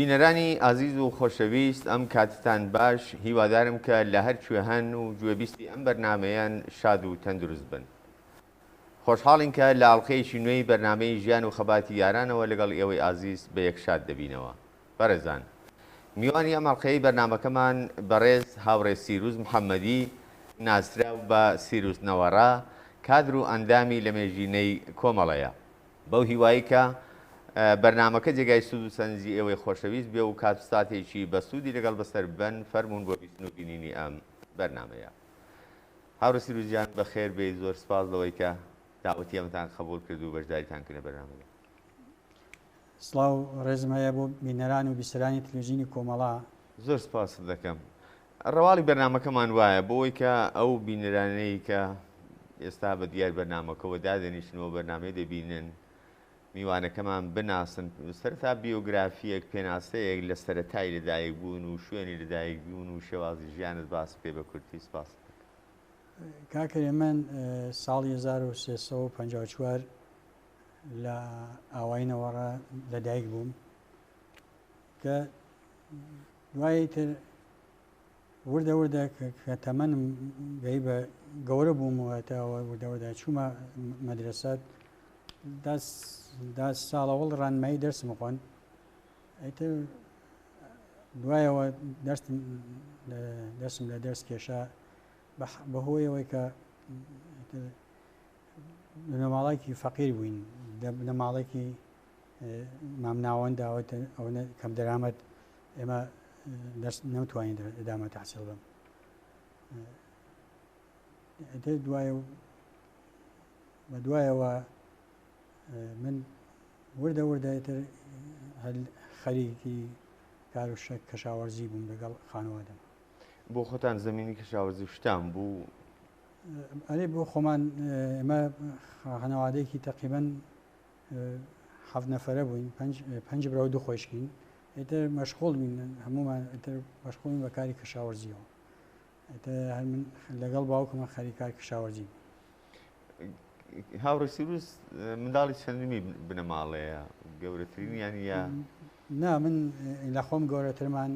بینەرانی ئازیز و خۆشەویست ئەم کاتتان باش هیوادارم کە لە هەر کوێ هەن و گوێبیستی ئەم بەرنمەیان شاد و تەندروست بن. خۆشحاڵین کە لە ئاڵلقەیەکی نوێی بەرنمەی ژیان و خەباتی یارانەوە لەگەڵ ئێوەی ئازیز بە یەکشاد دەبینەوە. بەڕێزان، میوانی ئەم ئاڵلقەی بەرنمەکەمان بەڕێز هاوڕێ سیروز محەممەدی ناسراو بە سیروس نەوەڕا کادر و ئەندامی لە مێژینەی کۆمەڵەیە. بەو هیوایی کە بەرنمەکە جێگای سوود و سەنجی ئێوەی خۆشەویست بێ و کاتستاتێکی بە سوودی لەگەڵ بەسەر بن فەرمونون بۆ بیستن و بینینی ئەم بەرنمەیە. هاوڕێ سیروزیان بەخێر بێ، زۆر سپاس لەوەی کە داوەتی ئەمەتان قبول کرد و بەشداریتان کردە بەرنمەکە. سڵاو ڕێزم هەیە بۆ بینەران و بیسەرانی تەلەڤیزیۆنی کۆمەڵا. زۆر سپاس دەکەم. ڕەواڵی بەرنمەکەمان وایە بۆی کە ئەو بینەرانەی کە ئێستا بە دیار بەرنمەکەەوە دادەنیشتنەوە بەرنمەی دەبینن میوانەکەمان بناسن. سەرتا بیۆگرافیەک پێناسەیەک لە سەرەتای لەدایک بوون و شوێنی لەدایک بوون و شێوازی ژیانت باس پێ بە کورتی. سپاس کاکەری من ساڵی 1354 لە ئاوایینەوەڕە لەدایک بووم کە دوایی تر وردە وردە کە تەمەنم گەی بە گەورە بوومەوەتەوە وردەوردە چوومە مەدرسەت دا ساڵەوەڵ ڕانمایی دەرسم خوۆن. ئەیتر دوایەوە دەرسم لە دەرس کێشا بەهۆیەوەی کە لە ماڵێکی فەقیر بووین، لە ماڵێکی مامناوەنداوەتە ئەوە کەم دەرامەت ئێمە دەرس نەمتوانین ئەدامە تەحسیڵ بم. بە دوایەوە من وردە وردەتر خەریکی کار و کەشاوەرزی بووم لەگەڵ خانەوادەم. بۆ خۆتان زمینی کەشاوەرزی شتان بوو؟ ئەرێ بۆ خۆمان ئێمە خانەوادەیەکی تەقریبەن 7 نەفەرە بووین، 5 برا و 2 خۆشکین. ئێتر مەشغوڵ بووین، هەمومان مەشغوڵین بە کاری کەشاوەرزیەوە. هەر من لەگەڵ باوکمە خەریکار کەشاوەرزی. هاوڕێ سیروس منداڵی چەندمی بنەماڵەیە؟ گەورەترین یان یا؟ نا، من لە خۆم گەورەترمان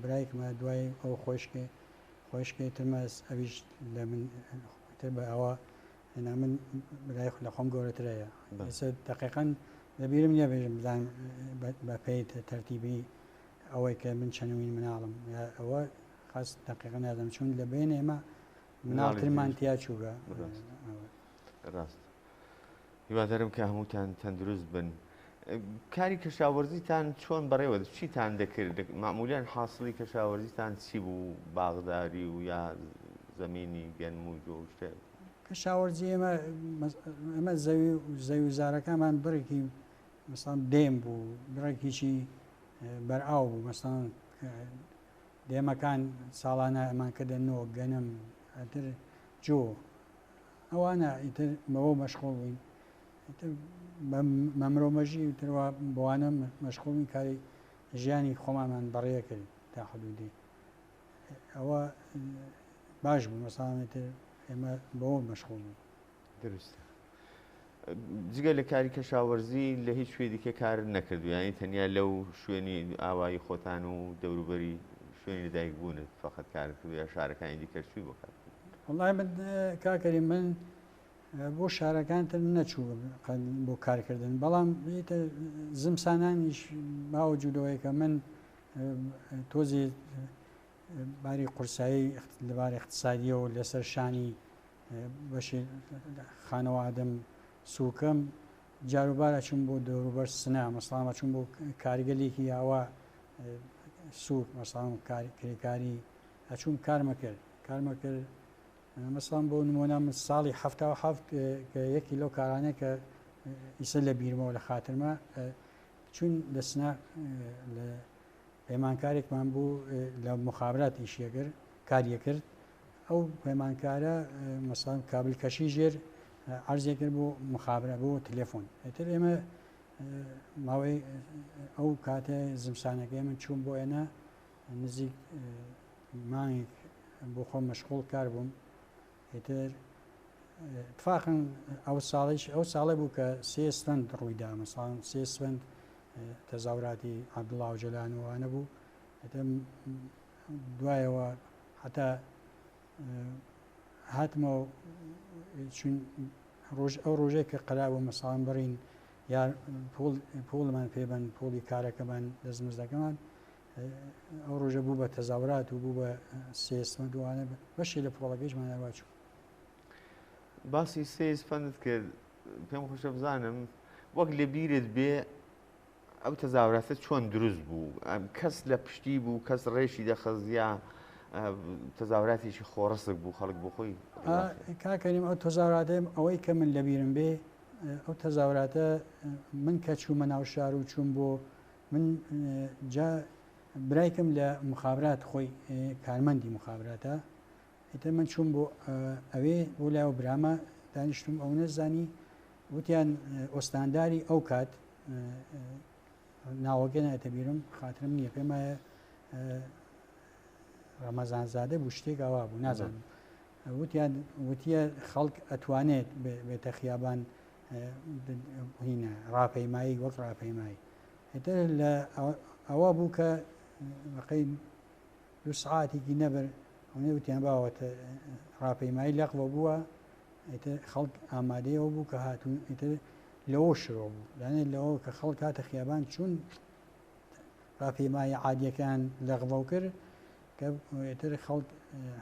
برایکمە دوای ئەو خۆشکێ ترمەس ئەویش لە من تر بە ئەوە هێنا من برای لە خۆم گەورەترەیە. ئێستا دقیقاً لەبیرم نییە بێژم بزان بە پێی تەرتیبی ئەوەی کە من چەندمین مناڵم ئەوە خاص دقیقا نازانم، چون لە بین ئێمە مناڵترمان تیا چووگە. ڕاست هیوادارم کە هەمووتان تەندروست بن. کاری کەشاوەرزیتان چۆن بەڕێوە چیتان دەکرد؟ معمولیان حاصلی کەشاوەرزیتان چی بوو؟ باغداری و یا زمینی گەنم و جۆ شتێ؟ کەشاوەرزی ئەمە زەوی وزارەکەمان بڕێکی مەسەڵەن دێم بوو، بڕێکیشی بەرئاو بوو. مەسەڵەن دێمەکان ساڵانە ئەمان کردنەوە گەنم ئەتر جۆ ئەوانە ئیتر بەوە مەشغوڵ بووین. مەمرۆمەژی تروا بۆوانە مەشغوڵین کاری ژیانی خۆمامان بەڕێە کرد تا حدودی. ئەوە باش بوو. مەسەڵەنتر ئێمە بەوە مەشغوڵ بوو. دروستە. جگە لە کاری کەشاوەرزی لە هیچ شوێ دیکە کار نەکردو، یانی تەنیا لەو شوێنی ئاوایی خۆتان و دەوروبەری شوێنی لەدایک بوونت فقط کار کردو یا شارەکانی دیکە چی بۆ کار؟ وەڵای من کاکەری من بۆ شارەکانتر نەچوو بۆ کارکردن، بەڵام زمسانانیش باوەجودەوەی کە من تۆزی باری قورسایی لەبارەی اقتصادیەوە لەسەر شانی بەشی خانەوادەم سووکەم جاروبارە چوون بۆ دەوروبەر سنا، مەسەڵەن چوون بۆ کارگەلێکی ئاوا سووک، مەسەڵەن کرێکاری ئەچوون کارمە کرد. مەسەڵەن بۆ نمونە من ساڵی 77 کە یەکی لەو کارانەیە کە ئیسە لە بیرمەوە لە خاترمە چون لە سنا لە پەیمانکارێکمان بوو لە مخابرات ئیشیەکرد کاریە کرد. ئەو پەیمانکارە مەسەڵەن کابلکەشی ژێر عەرزێ کرد بۆ مخابرە بۆ تەلێفۆن. ئێتر ئێمە ماوەی ئەو کاتە زمسانەکەی من چوون بۆ ئێنە نزیک مانگێک بۆ خۆم مەشغوڵ کار بووم. ئێتر اتفاقا ئەو ساڵی بوو کە 3 سفەند ڕوویدا، مەسەڵەن 3 سفەند تەزاوراتی عەبدوڵڵا ئۆجەلان وانە بوو دوایەوە حتا هاتمەوە چون ئەو ڕۆژێک کە قەرابوو مەساڵان بڕین یا پۆڵمان پێبەن پۆلی کارەکەمان دەستمزدەکەمان ئەو ڕۆژە بوو بە تەزاورات و بوو بە سێسمە دوانە بەشی لە پۆڵەکەیشمان هەواچوو. باسی سێسفەندت کرد پێم خۆشە بزانم وەک لە بیرت بێ ئەو تەزاوراتە چۆن دروست بوو کەس لە پشتی بوو کەس ڕێشی دەخەزیا تەزاوراتێکی خۆڕەسک بوو خەڵک بۆ خۆی کاکەنیم ئەو تەزاوراتێم ئەوەی کە من لەبیرم بێ ئەو تەزاوراتە من کە چوومە ناو شار و چوون بۆ من جا برایکم لە مخابرات خۆی کارمەندی مخابراتە ئیتر من چوون بۆ ئەوێ بۆ لایەوە برامە دانیشتم ئەو نەزانی وتیان ئۆستانداری ئەو کات ناوەگە نایەتە بیرم خاترم نییە پێم وایە ڕەمەزانزادە بوو شتێک ئاوا بوو نازانم وتیە خەڵک ئەتوانێت بێتە خیابان هینە ڕاپەیمایی وەک ڕاپەیمایی هێتر لە ئەوە بوو کە بەقەی دو سعاتێکی نەبەر وتیان باوەتە ڕاپەیمایی لەقوە بووە ئیتر خەڵک ئامادەیەوە بوو کە هاتوون ئیتر لەوە شرۆ بوو لەنێت لەوە کە خەڵک هاتە خیابان چون ڕاپەیمایی عادیەکان لەغڵەو کرد کە ئێتر خەڵک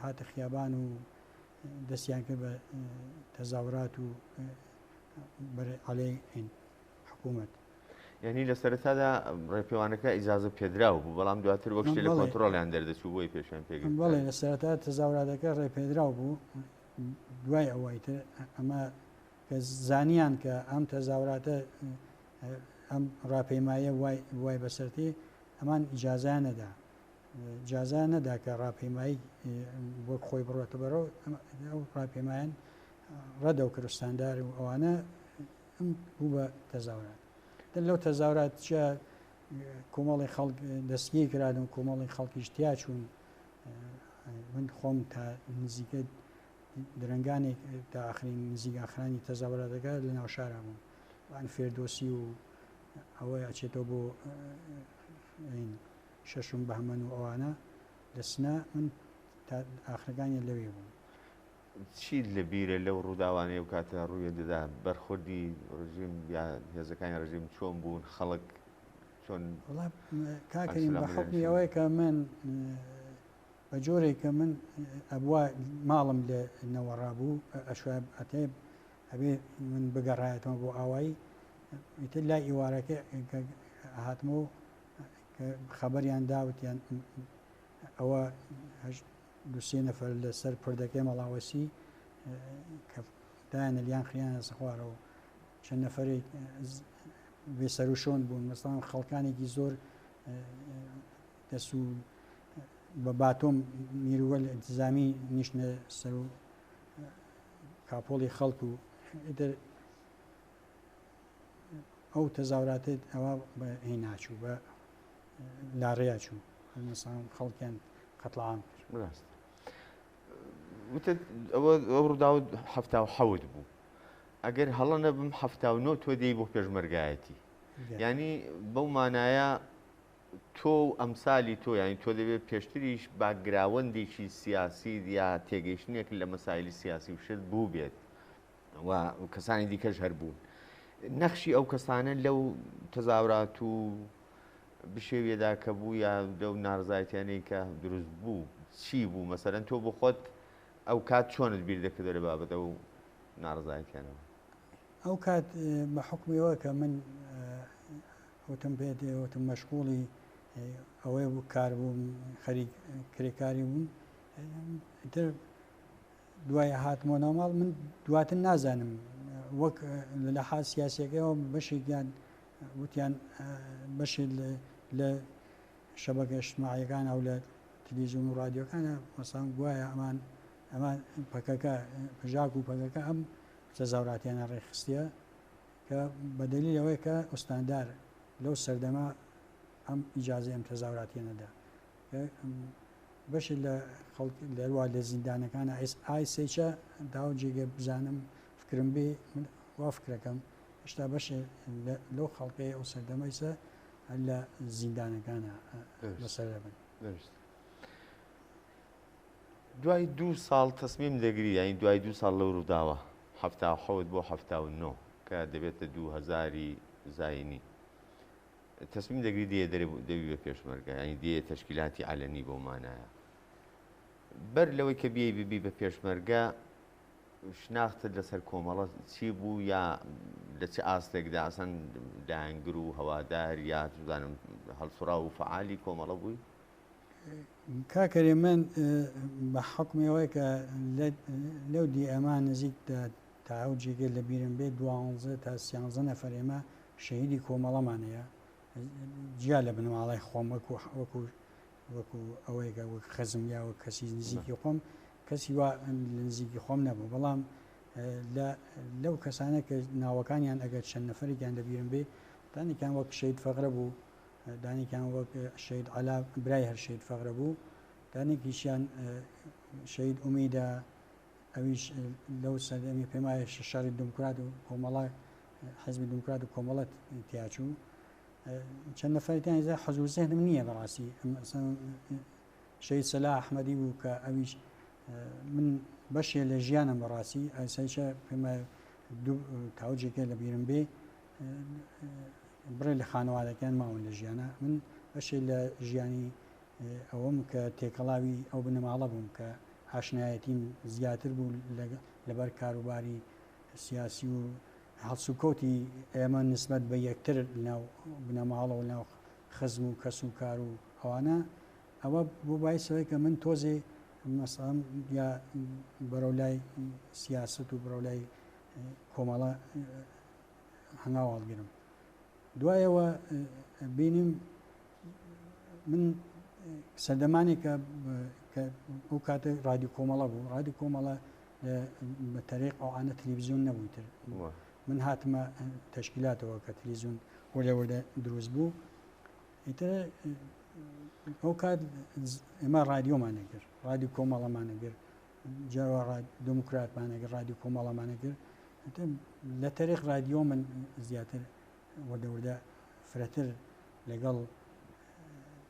هاتە خیابان و دەستیان کرد بە تەزاورات و عەلەی حکوومەت. یعنی لە سەرەتادا ڕێپێوانەکە ئیجازە پێدراوە بوو بەڵام دواتر وەک شتێک لە کۆنتڕۆڵیان دەردەچوو بۆی پێشیان پێگەی بەڵێ لە سەرەتا تەزاوراتەکە ڕێپێدراو بوو دوای ئەوەیتر ئەمە کە زانیان کە ئەم تەزاوراتە ئەم ڕاپەیمایە وای بەسەرتی ئەمان ئیجازیان نەدا جازا نەدا کە ڕاپەیمایی بۆ خۆی بڕۆتە بەرەوە ئەو ڕاپەیمایان ڕەدە و کوردستاندار و ئەوانە ئەم بوو بە تەزاورات لەو تەزاورات چە کۆمەڵی خەڵک دەستگیر کرادن کۆمەڵی خەڵکیش تیا چوون من خۆم تا نزیکە درنگانێک تا ئاخرین نزیک ئاخرانی تەزاوراتەکە لە ناو شارا بووم وان فێردۆسی و ئەوەی ئەچێتەوە بۆ شەشم بەهمەن و ئەوانە لە سنە من تا ئاخرەکانی لەوێ بووم. چی لە بیرە لەو ڕووداوانەیە و کاتە ڕوویە دەدا بەرخوردی ڕژیم یا هێزەکانی ڕژیم چۆن بوون خەڵک چۆن کاکەین بە حکمی ئەوەیە کە من بە جۆرێک کە من ئەبووە ماڵم لە نەوەڕابوو ئەشوای ئەتێ ئەبێ من بگەڕایەتەوە بۆ ئاوایی ئیتر لای ئیوارەکە هاتمەوە کە خەبەریان داوتیان ئەوە دوسێ نەفەر لەسەر پردەکەی مەڵاوەسی کە دایانە لیان خیانە سەخوارەوە چەند نەفەرێک بێسەر و شۆن بوون مەسڵان خەڵکانێکی زۆر دەسو بە باتۆم نیرووە ئینتیزامی نیشتە سەر و کاپۆڵی خەڵک و ئەو تەزاوراتێت ئەوە بە هی ناچوو بە لاڕێیا چوو مەسڵان خەڵکیان قەتڵعام کرد. ئەوە ڕووداو هەفتا و حەوت بوو ئەگەر هەڵە نەبم هەفتا و نۆ تۆ دێی بۆ پێشمەرگایەتی ینی بەو مانایە تۆ ئەمسالی تۆ ینی تۆ دەبێت پێشتریش باگراوەندێکی سیاسی یا تێگەیشتنێک لە مەسایلی سیاسی وشت بوو بێت و کەسانی دیکەش هەر بوون نەخشی ئەو کەسانە لەو تەزاورات و بشێوێدا کە بوو یا لەو ناڕزایەتیانەی کە دروست بوو چی بوو مەسەرەن تۆ بۆ خۆت ئەو کات چۆنت بیر دەکردە لە بابەتە و ناڕزایەتیانەوە ئەو کات بە حکمیەوە کە من وتم پێێت وتم مەشغوڵی ئەوەی بوو کار بووم خەریک کرێکاری بوون تر دوای هاتمۆ ناوماڵ من دواتر نازانم وەک لە حال سیاسیەکەەوە بەشێکیان وتیان بەشی لە شەبەکە اجتماعیەکان ئەو لە تەلەڤیزیۆن و رادیۆکانە مەسڵان گوایە ئەمان پەکەکە پژاک و پەکەکە ئەم تەزاوراتیانە ڕێخستیە کە بەدەلیل ئەوەیە کە ئۆستاندار لەو سەردەما ئەم ئیجازە ئەم تەزاوراتیانەدا بەشی لە خەڵک لەروە لە زیندانەکانە ئای سێچە داو جێگە بزانم فکرم بێ وا فکرەکەم هێشتا بەشێ لەو خەڵکەیە ئەو سەردەمەیسە لە زیندانەکانە بەسەر بن. دوای 2 ساڵ تەسمیم دەگری یانی دوای 2 ساڵ لەو ڕووداوە 1970 بۆ 1970 کە دەبێتە 2000 زاینی تەسمیم دەگری دەوی بە پێشمەرگە ینی دێ تەشکیلاتی عەلەنی بۆ مانایە بەر لەوەی کە بیەی ببی بە پێشمەرگە شناختت لەسەر کۆمەڵە چی بوو یا لە چه ئاستێکدا ئەسەن داهەنگر و هەوادار یا زانم هەڵسوڕا و فعالی کۆمەڵە بووی کاکەری من بە حکمەوەی کە لەو دی ئەمان نزیک تاو جێگە لە بیرم بێت 12 تا 13 نەفەر ئێمە شەهیدی کۆمەڵەمانەیە جیا لە بنەماڵی خۆم وەکو ئەوەیگە وەک خەزم یا وە کەسی نزیکی خۆم کەسی وا لە نزیکی خۆم نەبوو بەڵام لەو کەسانە کە ناوەکانیان ئەگەر چەند نەفەرێکیان لەبیرم بێ دانێکیان وەک شەید فەقرە بوو دانێکیان وەک شەید عەلا برای هەر شەید فەقرە بوو دانێکیشیان شەید ئومیدە ئەویش لەو سەردەمی پێم وایە شەڕی دموکرات و کۆمەڵە حیزبی دموکرات و کۆمەڵەت تیاچوو چەند نەفەرێکیان ئێستا حەزور زێنم نییە بەڕاستی شەید سەلاح ئەحمەدی بوو کە ئەویش من بەشێ لە ژیانم بەڕاستی ئەسایشە پێم تاوجێکە لە بیرم بێ بڕێ لە خانەوادەکان ماون لە ژیانە من بەشێ لە ژیانی ئەوەم کە تێکەڵاوی ئەو بنەماڵە بووم کە ئاشنایەتیم زیاتر بوو لەبەر کاروباری سیاسی و هەڵسوکەوتی ئێمە نسبەت بە یەکتر ناو بنەماڵە و ناو خزم و کەس و کار و ئەوانە ئەوە بۆ بایسەوەی کە من تۆزێ مەسەڵەن یا بەرەو لای سیاست و بەرەو لای کۆمەڵە هەنگاو هەڵگرم دوایەوە بینیم من سەردەمانێک کە ئەو کاتە ڕادیۆ کۆمەڵە بوو ڕادیۆ کۆمەڵە بە تەریق ئەوانە تەلەڤیزیۆن نەبووتر من هاتمە تەشکیلاتەوە کە تەلەڤیزیۆن وەردە دروست بوو ئیتر ئەو کات ئێمە ڕادیۆمانەگرت ڕادیۆ کۆمەڵەمانەگرت جاوە دموکراتمانەگەر ڕادیۆ کۆمەڵەمانەگرت لە تەریق ڕادیۆ من زیاتر وەردە فرەتر لەگەڵ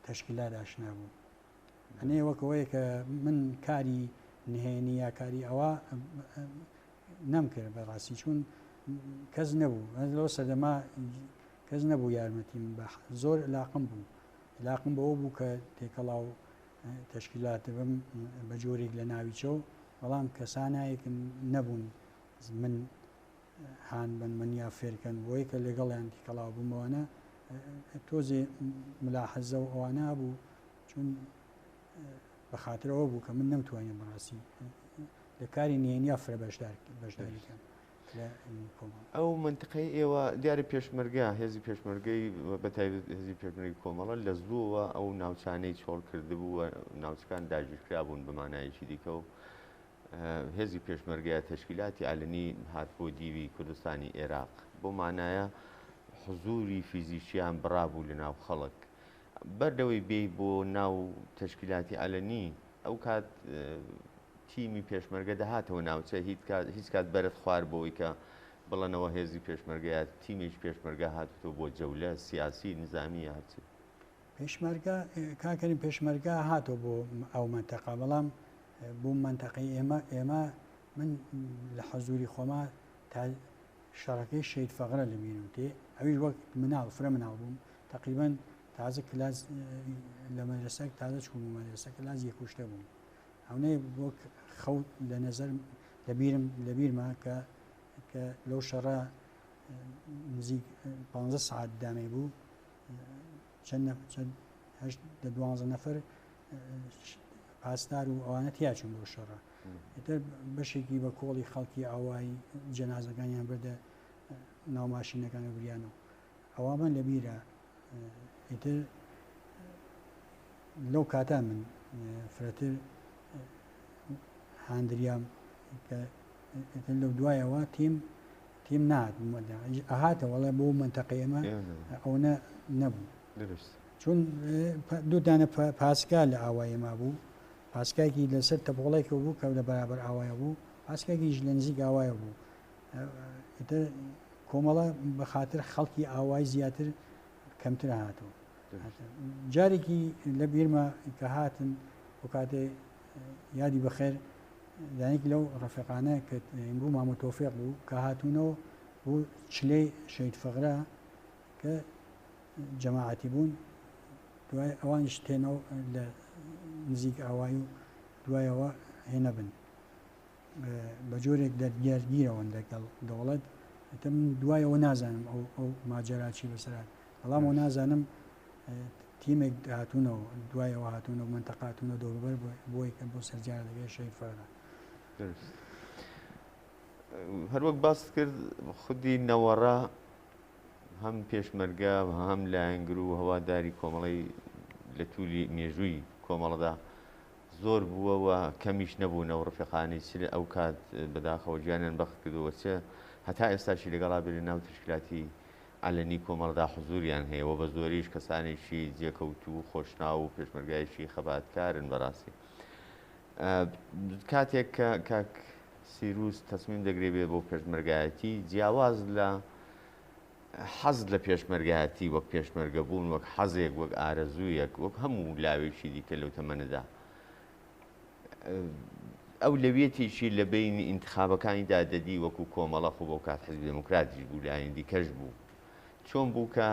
تەشکیلات ئاشنا بوو ئەنێ وەکەوەیە کە من کاری نهێنی یا کاری ئەوە نەمکرد بەڕاستی چوون کەس نەبوو لەو سەردەما کەس نەبوو یارمەتیم بە زۆر علاقم بوو علاقم بەوە بوو کە تێکەڵاو تەشکیلات بم بە جۆرێک لە ناویچەوە بەڵام کەسانایەکم نەبوون من هاان بن منیا فێرکەن بۆی کە لەگەڵیان تێکەڵاو بوومەوەنە تۆزێ ملاحەزە و ئەوانە بوو چون بە خااترەوە بوو کە من نەمتوانێت بەڕاستی لە کاری نێنیا فرە بەشداریکەم ئەو منطقەی ئێوە دیارە پێشمەرگە هێزی پێشمەرگەی بەتایبەت هێزی پێشمەرگی کۆمەڵە لە زووەوە ئەو ناوچانەی چۆڵ کردبوو ناوچەکان داگیرکرا بوون بەمانایەکی دیکە و هێزی پێشمەرگای تەشکیلاتی عەلەنی هات بۆ دیوی کوردستانی عێراق بۆ مانایە حزوری فیزیکیان بڕابوو لە ناو خەڵک بەردەوەی بێ بۆ ناو تەشکیلاتی عەلەنی ئەو کات تیمی پێشمەرگە دەهاتەوە ناوچە هیچ کات بەرت خوار بۆەوەی کە بڵەنەوە هێزی پێشمەرگایە تیمیش پێشمەرگە هاتوۆ بۆ جەولە سیاسی نظامی هاچی پێشمەرگە کاکەین پێشمەرگە هاتۆ بۆ ئەو منتەقا بەڵام بۆ منتەقی ئێمە من لە حەزوری خۆما تا شەڕەکەی شەید فەقرە لە بینم تێ ئەویش وەک مناڵ فرە مناڵ بووم تقریبان تازە کلاس لە مەدرسە تازە چوون مەدرسە کلاس یەکوشتە بووم ئەوەی وەک خەوت لە نەزەر لە بیرما کە لەو شەڕە نزیک 15 ساعت دامەی بوو چەند 12 نەفەر پاسدار و ئەوانە تیاچون بۆ شەڕە ئێتر بەشێکی بە کۆڵی خەڵکی ئاوایی جەنازەکانیان بردە ناوماشینەکان و بریانەوە ئەوە من لە بیرە ئیتر لەو کاتا من فرەتر هاندریام کە لەو دوایەوە تیم نات ئەهاتەوەڵێ بۆ منتەقەیەمە ئەوە نەبوو چون دوودانە پاسکا لە ئاوایەما بوو پاسکایکی لەسەر تەپۆڵێکە بوو کە لە بەرابەر ئاوایە بوو پاسکایکیش لە نزیک ئاوایە بوو کۆمەڵە بە خااتر خەڵکی ئاوای زیاتر کەمتر هاتووە جارێکی لە بیرمە کە هاتن و کاتێ یادی بەخێر دانێک لەو ڕەفیقانە کە بوو مامۆ تۆفیق بوو کە هاتوونەوە بوو چلەی شەید فەقرا کە جەماعەتی بوون دوای ئەوانیش تێنەوە لە نزیک ئاوایی و دوایەوە هێنەبن بە جۆرێک دەرگیرەوەن لەگەڵ دەوڵەت من دوایەوە نازانم ئەو ماجراچی بەسرات بەڵام نازانم تیمێک هاتوونەوە دوایەوە هاتوونەوە منتەقاتونە دەوروبەر بۆی کە بۆ سەرجار لەگەی شەید فەقرا هەروەک باس کرد خودی نەوەڕا هەم پێشمەرگە هەم لایەنگر و هەواداری کۆمەڵی لە توولی مێژووی کۆمەڵەدا زۆر بووەوە کەمیش نەبوونەوە ڕفیقانی چ ئەو کات بەداخەوە گیانیان بەخت کردەوە چە هەتا ئێستاشی لەگەڵا بێ ناو تشکیلاتی ئالەنی کۆمەڵدا حزوریان هەیەەوە بە زۆریش کەسانێکی جێکەوتو و خۆشناو و پێشمەرگایشی خەباتکارن بەڕاستی کاتێک کە کاک سیروس تەسمیم دەگرێت بێت بۆ پێشمەرگایەتی جیاواز لە حەز لە پێشمەرگایەتی وەک پێشمەرگە بوون وەک حەزێک وەک ئارەزوویەک وەک هەموو لاوێکی دیکە لەو تەمەنەدا ئەو لەوێتێکی لە بینی ئینتخابەکانیدا دەدی وەکو کۆمەڵە خۆ بۆ کات حزبی دموکراتیش بوو لایەندی کەش بوو چۆن بوو کە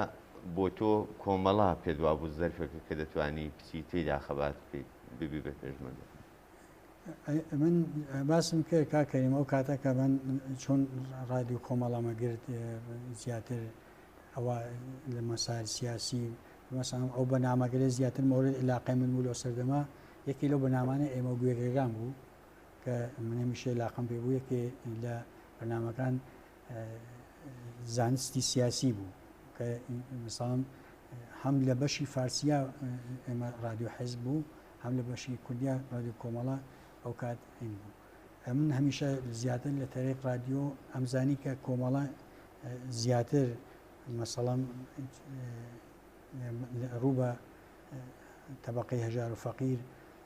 بۆ تۆ کۆمەڵا پێدوا بوو زەرفێکە کە دەتوانی پچی تێدا خەبات ببی بە پێشمەرگە من باسم کرد کاکەریم ئەو کاتەکە من چۆن ڕادیو کۆمەڵامە گرت زیاتر ئەوە لە مەسائل سیاسی مەسەڵەن ئەو بەنامەگەرە زیاتر مورد علاقەی من بوو لەو سەردەما یەکی لەو بەنامانە ئێمە گوێگەکان بوو کە من هەمیشە علاقەم پێ بوو یەکێ لە بەنامەکان زانستی سیاسی بوو کە مەسەڵەن هەم لە بەشی فارسیە ئێمە ڕادیو حیزب بوو هەم لە بەشی کوردیا ڕادیو کۆمەڵە ئەو کات این بوو من هەمیشە زیاتر لە تەرێک رادیۆ ئەمزانی کە کۆمەڵە زیاتر مەسەڵەن ڕوو بە طبقەی هەژار و فەقیر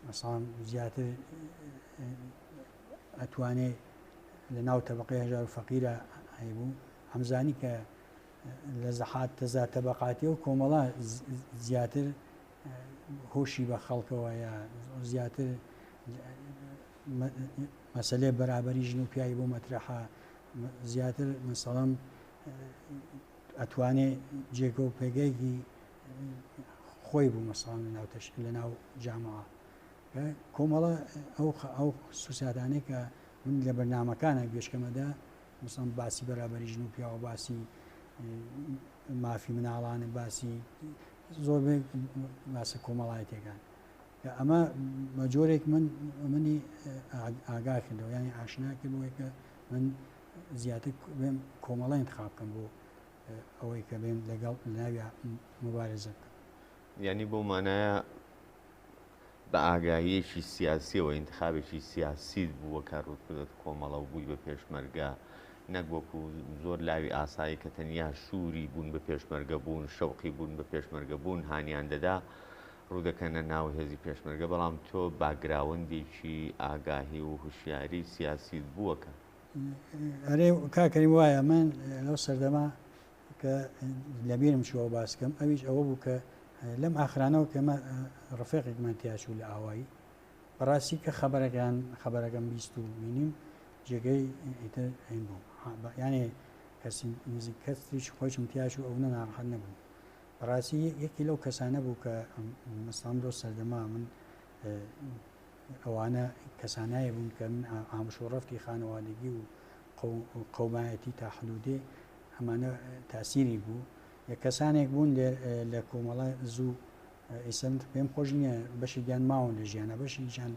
مەسەڵەن زیاتر ئەتوانێت لە ناو طبقەی هەژار و فەقیرە هەیبوو ئەمزانی کە لە زەحات تەزار تەبەقاتی و کۆمەڵە زیاتر هۆشی بە خەڵکەوە یا زیاتر مەسەلێ بەرابەری ژن و پیاوی بۆ مەترەحە زیاتر مەسەڵەن ئەتوانێت جێگە و پێگەیەکی خۆی بوو مەسەڵەن لە ناو جامەوە کۆمەڵە ئەو سوسیاتانەی کە من لە بەرنامەکانە گوێشکەمەدا مەسەڵەن باسی بەرابەری ژن و پیاوە باسی مافی مناڵانە باسی زۆربەی باسە کۆمەڵایەتەکان ئەمە مەجۆرێک منی ئاگا کردەوە ینی ئاشنا کردەوەی کە من زیاتر بێم کۆمەڵە انتخاب بکەم بۆ ئەوەی کە بێم لەگەڵ ناوی مبارزە بکەم یعنی بۆ مانایە بە ئاگاییەکی سیاسیەوە انتخابێکی سیاسیت بووە کە ڕوودکردێت کۆمەڵە و بووی بە پێشمەرگە نەک وەکو زۆر لاوی ئاسایی کە تەنیا شووری بوون بە پێشمەرگە بوون شەوقی بوون بە پێشمەرگە بوون هانیان دەدا ڕوودەکەنە ناو هێزی پێشمەرگە بەڵام تۆ باگراوەندێکی ئاگاهی و هوشیاری سیاسیت بووەکە ئەرێ کاکەریم وایە من لەو سەردەما کە لەبیرم چووە باسکەم ئەویش ئەوە بوو کە لەم ئاخرانەوە کە ئەمە ڕفێقێکمان تیاچوو لە ئاوایی بەڕاستی کە خەبەرەکەم بیست و بینیم جێگەی ئیتر هەین بوو یانێ کەسی نزیک کەسیش خۆشم تیاچوو ئەو نەناڕەحەت نەبوو بەڕاستی یەکی لەو کەسانە بوو کە مەسەڵەن لەو سەردەما من ئەوانە کەسانایە بوون کە من ئامشۆڕەفتی خانەوادگی و قەومایەتی تا حدودێ ئەمانە تاسیری بوو یە کەسانێک بوون لە کۆمەڵە زوو ئیسم پێم خۆش نییە بەشێکیان ماون لە ژیانە بەشێکیان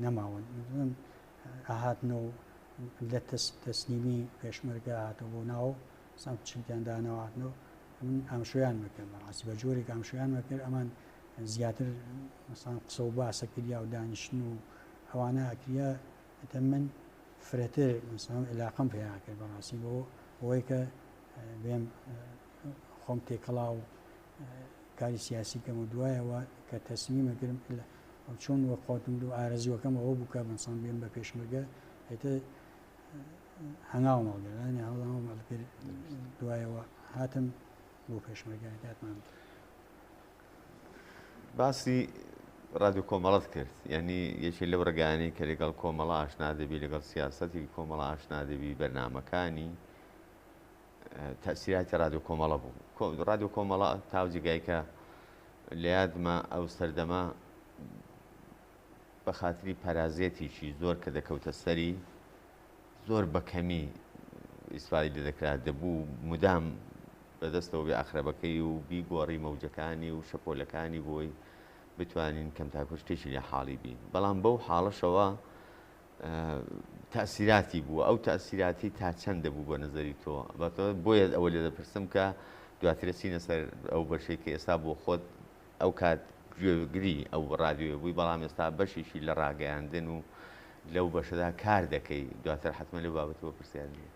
نەماون ئاهاتنەوە لە تەسلیمی پێشمەرگە هاتەوە بۆ ناو سام چیان دانەوەهاتنەوە من ئامشۆیان مەکرد بەڕاستی بە جۆرێک ئامشۆیان مەکرد ئەمان زیاتر مەسەڵەن قسە و باسە کردیا و دانیشتن و ئەوانە ئەکریا ئەتە من فرەتر مەسەڵەن علاقەم پێیان کرد بەڕاستی بۆ ئەوەی کە بێم خۆم تێکەڵا و کاری سیاسی کەم و دوایەوە کە تەسلیمەکردم چۆن وە خۆتم و ئارەزوەکەم ئەوە بوو کە مەسەڵەن بێم بە پێشمەرگە هێتە هەنگاو مەڵگەرانی هەڵام مەڵکرد دوایەوە هاتم بۆ پێشمەرگایەتمان. باسی ڕادیۆ کۆمەڵەت کرد، یعنی یەکێک لەو ڕێگانەی کە لەگەڵ کۆمەڵە ئاشنا دەبی، لەگەڵ سیاسەتی کۆمەڵە ئاشنا دەبی، بەرنامەکانی تەسیراتی ڕادیۆ کۆمەڵە بوو. ڕادیۆ کۆمەڵە تاوجێگایکە لە یادمە ئەو سەردەما بە خاتری پارازێتیشی زۆر کە دەکەوتە سەری، زۆر بەکەمی ئیسفادەی لێ دەکرا، دەبوو مدام بەدەستەوە بێ ئاخرەبەکەی و بیگۆڕی مەوجەکانی و شەپۆلەکانی بۆی بتوانین کەم تاکو شتێکی لە حاڵی بین. بەڵام بەو حاڵەشەوە تەسیراتی بوو، ئەو تەسیراتی تا چەند دەبوو بە نظری تۆ؟ بۆیە ئەوە لێ دەپرسم کە دواترە چینە سەر ئەو بەشێک کە ئێستا بۆ خۆت ئەو کات گوێگری ئەو ڕادیۆ بووی، بەڵام ئێستا بەشێکی لە ڕاگەیاندن و لەو بەشەدا کار دەکەی، دواتر حتممە لەو بابەتەوە پرسیارنیە.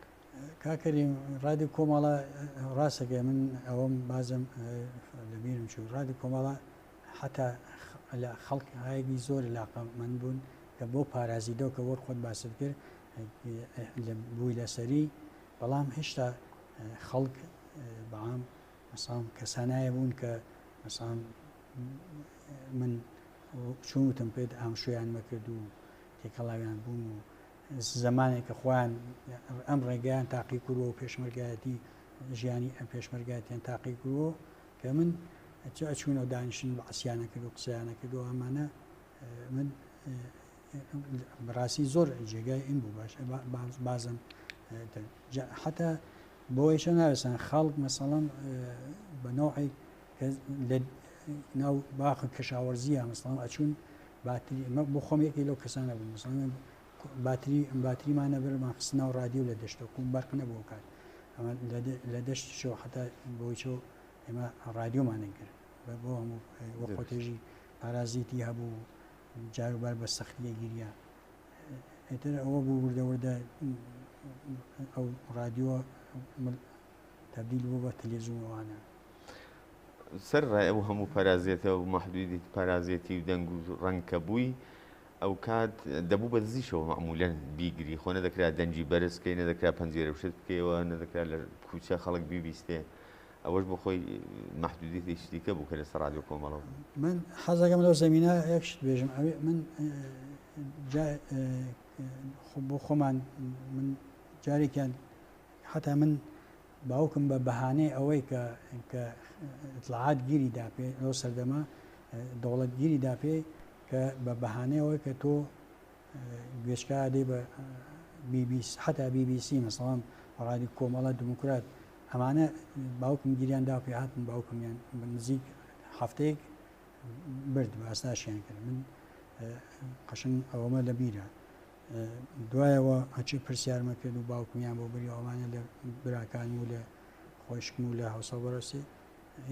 کاکەریم ڕادیۆ کۆمەڵە ڕاستەکە من ئەوەم بازم لەبیرم چوو. ڕادیۆ کۆمەڵە حتا لە خەڵکایەکی زۆر علاقەمەند بوون کە بۆ پارازیدەوە کە وەر خۆت باست کرد بووی لەسەری، بەڵام هێشتا خەڵک بەعام مەساڵ کەسانایە بوون کە مەساڵ من چوتم پێت ئامشویان مەکرد و تێکەڵاویان بوون و زمانێک کە خۆیان ئەم ڕێگەیان تاقی کردووە و پێشمەرگایەتی ژیانی ئەم پێشمەرگایەتیان تاقی کردووە کە من ئەچوونەوە دانیشتن بە عسییانە کرد و قسەیانە کردو ئەمانە من بەڕاستی زۆر جێگای ئین بوو باش بازم حتا بۆیشە ناوێسان خەڵک مەسەڵەن بە نۆعی ناو باخە کەشاوەرزیە مەسەڵەن ئەچوون باتری بۆ خۆم یەکی لەو کەسانە بوو مەسەڵەن باتریمانە بەرمان خستنە و ڕادیۆ لە دەشتەوە کوم بەرق نەبوو کات ئەمە لە دەشتشەوە حتا بۆی چۆ ئێمە ڕادیۆمانە کرد بۆ هەموو وە خۆتێژی پارازیتی هەبوو جاروبار بە سەختیە گیریە ئێتر ئەوە بوو وردەوردە ئەو ڕادیۆ تەبدیل بوو بە تەلێڤیزیۆنەوانە. سەر ڕای ئەو هەموو پارازێتەوە و مەحدودی پارازێتی و دەنگ و ڕەنکە بووی، ئەو کات دەبوو بە دزیشەوە مەعمولەن بیگری، خۆ نەدەکرا دەنجی بەرزکەی، نەدەکرا پەنجێرە بشت بکەیەوە، نەدەکرا لە کوچە خەڵک بیبیستێ. ئەوەش بۆ خۆی مەحدودیتی شتیکە بوو کە لەسەر ڕادیۆ کۆمەڵە. من حەزەکەم لەو زەمینە یەکشت بێژم ئەوێ من بۆ خۆمان من جارێکیان حتا من باوکم بە بەهانەی ئەوەی کە ئیطلاعات گیری داپێ لەو سەردەما دەوڵەت گیری داپێ کە بە بەهانەیەوەی کە تۆ گوێچکا دێ بە حتا BBC مەسەڵەن ڕادیۆ کۆمەڵە دموکرات ئەمانە باوکم گیریان دا پێ هاتن باوکمیان نزیک هەفتەیەک برد بە ئاستاشیان کرد. من قەشنگ ئەوەمە لە بیرە دوایەوە هەچی پرسیارمە کرد و باوکمیان بۆ بری ئەوانە لە براکانی و لە خۆشکم و لە هەوسە بەڕستی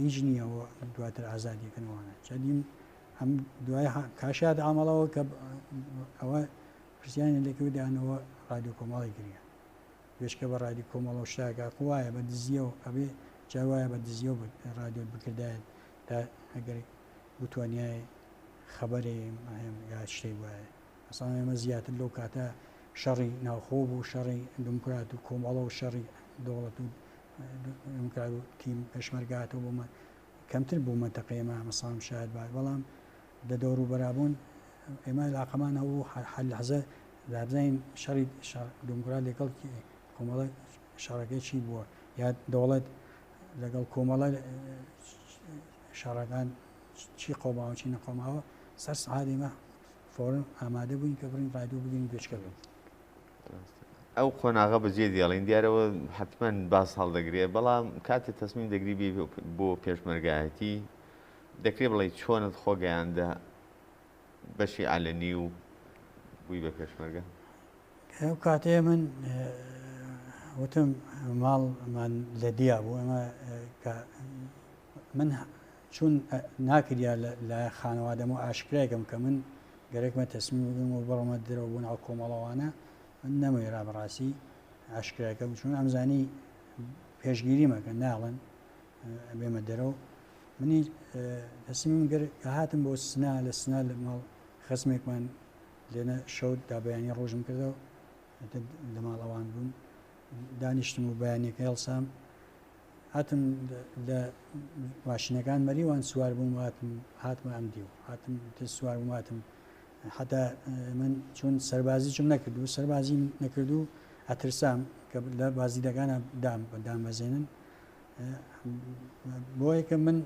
هیچ نییەوە دواتر ئازادیکردنەوەوانە چەندیم ئەم دوای کاشات ئامەڵەوە کە ئەوە پرسیانی لەکەوتیانەوە ڕادیۆ کۆمەڵی گریە پێشکە بە ڕادیۆ کۆمەڵە و شتاکە وایە بە دزیەوە ئەبێ جاوایە بە دزیەوە ڕادیۆ بکردایەت تا ئەگەر بتوانیای خەبەرێ یا شتێک وایە ئەسان ئێمە زیاتر لەو کاتە شەڕی ناوخۆ بوو شەڕی دموکرات و کۆمەڵە و شەڕی دەوڵەت و دموکرات و تیم پێشمەرگاتەوە بۆمە کەمتر بوو مەنتەقەیەمە مەسام شاید بار بەڵام لە دەور و بەرابوون ئێمە علاقەمان هەبوو حەل لەحزە دابزین شەڕی دموکرات لەگەڵ کۆمەڵە شەڕەکەی چی بووە یا دەوڵەت لەگەڵ کۆمەڵە شەڕەکان چی قۆماوە چی نەقۆماوە سەر سعادێمە فۆرن ئامادە بووین کە بڕین ڕادیۆ بگەین گوێچکە بێت. ئەو خۆناغا بەجێ دێڵین دیارەوە حتمما باس هەڵدەگرێت بەڵام کاتێک تەسمیم دەگری بۆ پێشمەرگایەتی دەکرێت بڵێ چۆنت خۆگەیاندا بەشی ئالەنی و بووی بە پێشمەرگە. ئەو کاتێ من وتم ماڵمان لە دیا بوو ئەمە من چون ناکریا لە خانەوادەمە ئاشکرایکەم کە من گەرەکمە تەسمیم بگەم و بڕۆمە درەوە بوون ئەو کۆمەڵەوانە من نەمەوێرا بەڕاستی ئاشکرایەکە چون ئەمزانی پێشگیریمەکە ناڵن بێمە دەرەوە منی تەسمیم کە هاتم بۆ سنا لە سنا لە ماڵ خەسمێکمان لێنە شەوت دا بەیانی ڕۆژم کردەوە لە ماڵەوان بوون دانیشتم و بەیانێکە هێڵسام هاتم لە ماشینەکان مەریوان سوار بووم هاتمە ئەم دیو هاتم سوار بووم هاتم حتا من چون سەربازی چم نەکردو سەربازی نەکردو ئەترسام کە لە بازیدەکانە دامەزێنن بۆیە کە من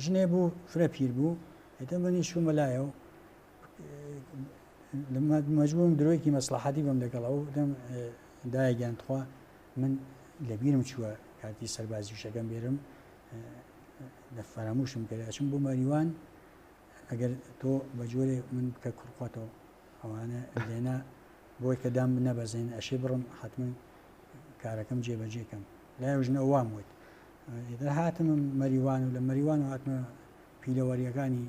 ژنێ بوو فرە پیر بوو هێتە منی شومە لایەوە مەجبورم درۆیەکی مەسلحەتی بم لەگەڵەوە دەم دایەگیانتخوا من لەبیرم چووە کاتی سەربازی شەکەم بێرم لە فەراموشم کرد ئەچم بۆ مەریوان ئەگەر تۆ بە جۆرێ من کە کوڕخواتەوە ئەوانە لێنا بۆی کە دام نەبەزێن ئەشێ بڕم حتمما کارەکەم جێبەجێکەم لای ژنە وام وت ئێدە هاتم مەریوان و لە مەریوان و هاتمە پیلەوەریەکانی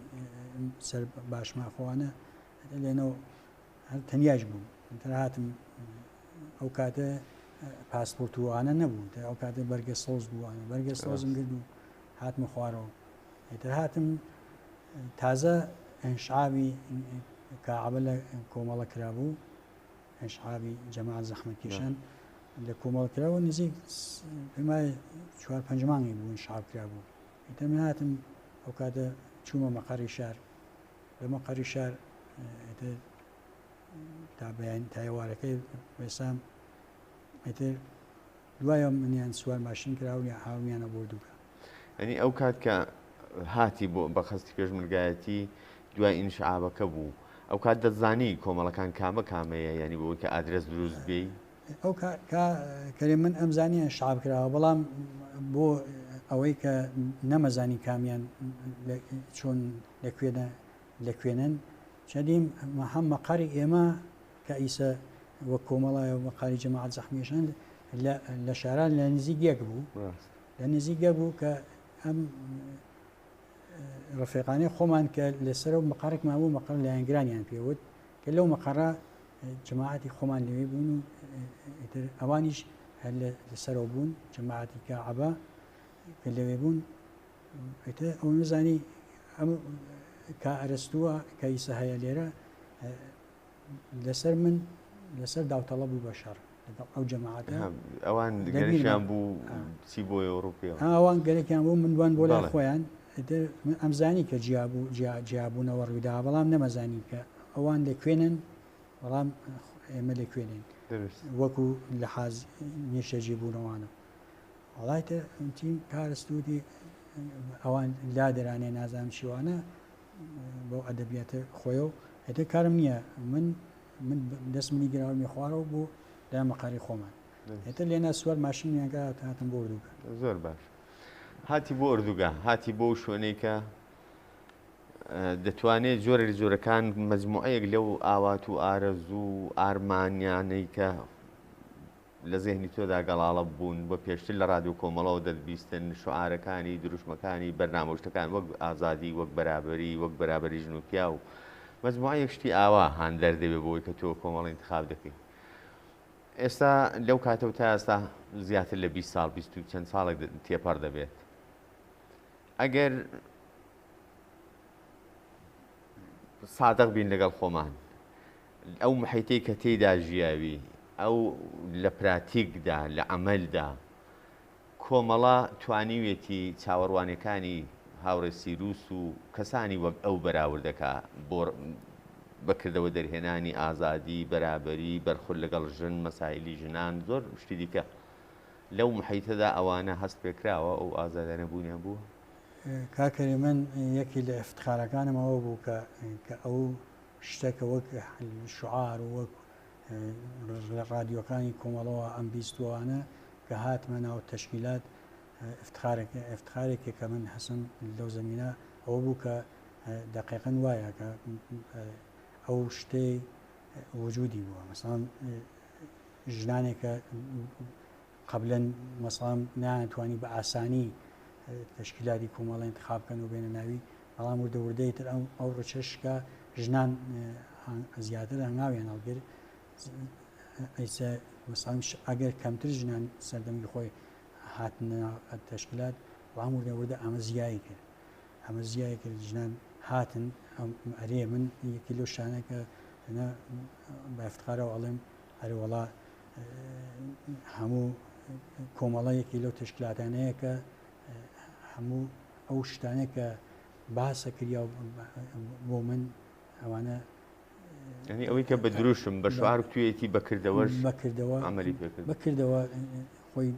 سەر باشماخۆوانە لێنەوە هەر تەنیاش بووم تر هاتم ئەو کاتە پاسپۆرتوانە نەبوو ئەو کاتە بەرگە سۆز بووانە بەرگە سۆزم کرد و هاتمە خوارەوە ئێتر هاتم تازە ئەنشعابی کاعبە لە کۆمەڵە کرابوو ئەنشعابی جەماعەت زەحمەتکێشان لە کۆمەڵ کراوە نزیک پێمای 4-5 مانگی بوو ئەنشعاب کرابوو ئێتر من هاتم ئەو کاتە چوومە مەقەڕی شار لە مەقەڕی شار تایەوارەکەی وێسام ئێتر دوایە منیان سوار ماشین کراو یا هاومیانە بۆ دووکە ئەنی ئەو کات کە هاتی بۆ بە خەستی پێشمرگایەتی دوای ئینشعابەکە بوو ئەو کات دەتزانی کۆمەڵەکان کامە کامەیە ینی بۆی کە ئادرس دروست بێ ئەو کەرێ من ئەمزانی شعب کراوە بەڵام بۆ ئەوەی کە نەمەزانی کامیان چۆن لەکوێنن چەندیم هەم مەقەری ئێمە کە ئیسە وە کۆمەڵایە مەقاری جەماعەت زەحمەتکێشان لە شاران لە نزیک یەک بوو لە نزیک یەک بوو کە ئەم ڕفێقانەی خۆمان کە لەسەر و مەقارێکمان بوو مەقەر لایەنگرانیان پێوت کە لەو مەقەڕە جەماعەتی خۆمان لەوێ بوون و ئەوانیش هەر لەسەرەوە بوون جەماعەتی کاعبە کە لەوێ بوون ئەو نزانی ئەم کە ئەرستووە کە ئیسە هەیە لێرە لەسەر من لەسەر داوتەڵە بوو بە شەڕ ئەو جەماعەتە ئەوان گەرەشیان بوو چی بۆ ئەوروپیەوە ئەوان گەرەکیان بوو من دوان بۆ لای خۆیان ئەمزانی کە جیابوونەوە ڕوویدا بەڵام نەمەزانی کە ئەوان لەکوێنن بەڵام ئێمە لەکوێنین وەکو لە حاز نیشەجی بوونەوانە وڵایتە تیم کارستودی ئەوان لا دەرانێ نازانم شیوانە بۆ ئەدەبیاتە خۆیەوە هێتە کارم نییە من دەست منی گراوەمی خوارەوە بۆ لا مەقاری خۆمان هێتە لێنە سوار ماشینیانگە هاتم بۆ ئوردوگە زۆر باش هاتی بۆ ئوردوگە هاتی بۆ شوێنەی کە دەتوانێت جۆرەکان مەجموعەیەک لەو ئاوات و ئارەزوو و ئارمانیانەی کە لە زێهنی تۆدا گەڵاڵە بوون بە پێشتر لە ڕادیو کۆمەڵەوە دەبیستن شعارەکانی دروشمەکانی بەرنامەشتەکان وەک ئازادی وەک بەرابەری ژن و پیا و مەجموعەیەک شتی ئاوا هەن دەردەبێت بۆی کە تۆ کۆمەڵی انتخاب دەکەی ئێستا لەو کاتەوە تا ئێستا زیاتر لە 20 ساڵ 20 چەند ساڵێک تێپەڕ دەبێت ئەگەر سادق بین لەگەڵ خۆمان ئەو محیتەی کە تێیدا ژیاوی ئەو لە پراتیکدا لە عەمەلدا کۆمەڵە توانیوێتی چاوەڕوانەکانی هاوڕێ سیروس و کەسانی وەک ئەو بەراوردەکە بۆ بەکردەوە دەرهێنانی ئازادی بەرابەری بەرخورد لەگەڵ ژن مەسایلی ژنان زۆر شتی دیکە لەو محیتەدا ئەوانە هەست پێکراوە ئەو ئازادانە بوونیان بووە کاکەری من یەکی لە ئفتخارەکانمەوە بوو کە ئەو شتێکە وەک شعار و وەک لە ڕادیۆکانی کۆمەڵەوە ئەم بیستوانە کە هاتمە ناو تەشکیلات ئفتخارێکی کە من حەسم لەو زەمینە ئەوە بوو کە دقیقاً وایە کە ئەو شتەی وجودی بووە مەسەڵەن ژنانێکە قبلەن مەسەڵەن ناتوانی بە ئاسانی تشکیلاتی کۆمەڵە انتخاب بکەن و بێنە ناوی بەڵام وردەوردەی تر ئەو ڕچەشکە ژنان زیاتر هەنگاویان هەڵگر ئەگەر کەمتر ژنان سەردەمی خۆی هاتنە تشکیلات بەڵام وردەوردە ئەمە زیایی کرد ئەمە زیایی کرد ژنان هاتن ئەرێ من یەکی لەو شانەکە بە ئفتخارەوە ئەڵێم هەروەڵا هەموو کۆمەڵەیەکی لەو تشکلاتانەیە کە هەموو ئەو شتانە کە باسە کردیا بۆ من ئەوانە ینی ئەوەی کە بە دروشم بە شوار توێتی بەکردەوەش بەکردەوە ئەمەلی پێکرد بەکردەوە خۆی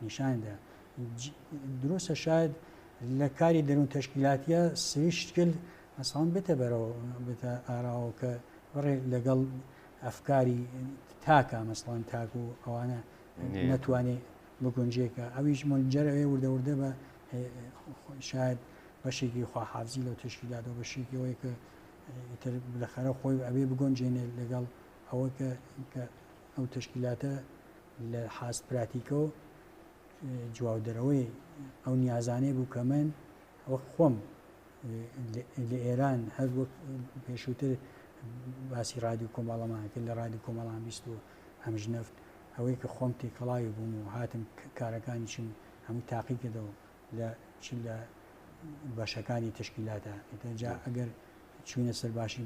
نیشاندا دروستە شاید لە کاری دەروون تەشکیلاتیە سوی شکل ئەسان بێتە بەرەوە بێتە ئاراوە کە بڕێ لەگەڵ ئەفکاری تاکە مەسڵان تاک و ئەوانە نەتوانێت بگونجێکە ئەویش مەجارەوێ وردەوردە بە شاید بەشێکی خواحافزی لەو تشکیلاتەوە بەشێکەوەی کە لەخەرە خۆی ئەوێ بگۆنجێنێ لەگەڵ ئەوە کە ئەو تشکیلاتە لە حاست پراتیکە و جواودەرەوەی ئەو نیازانەی بوو کە من ئەوە خۆم لە ئێران هەر وەک پێشووتر باسی رادیو کۆمەڵەمانکرد لە رادیو کۆمەڵان بیست و هەمژنەفت ئەوەی کە خۆم تێکەڵاوی بووم و هاتم کارەکانی چم هەموو تاقی کردەوە لە لە بەشەکانی تشکیلاتە جا ئەگەر چوینە سەر باشی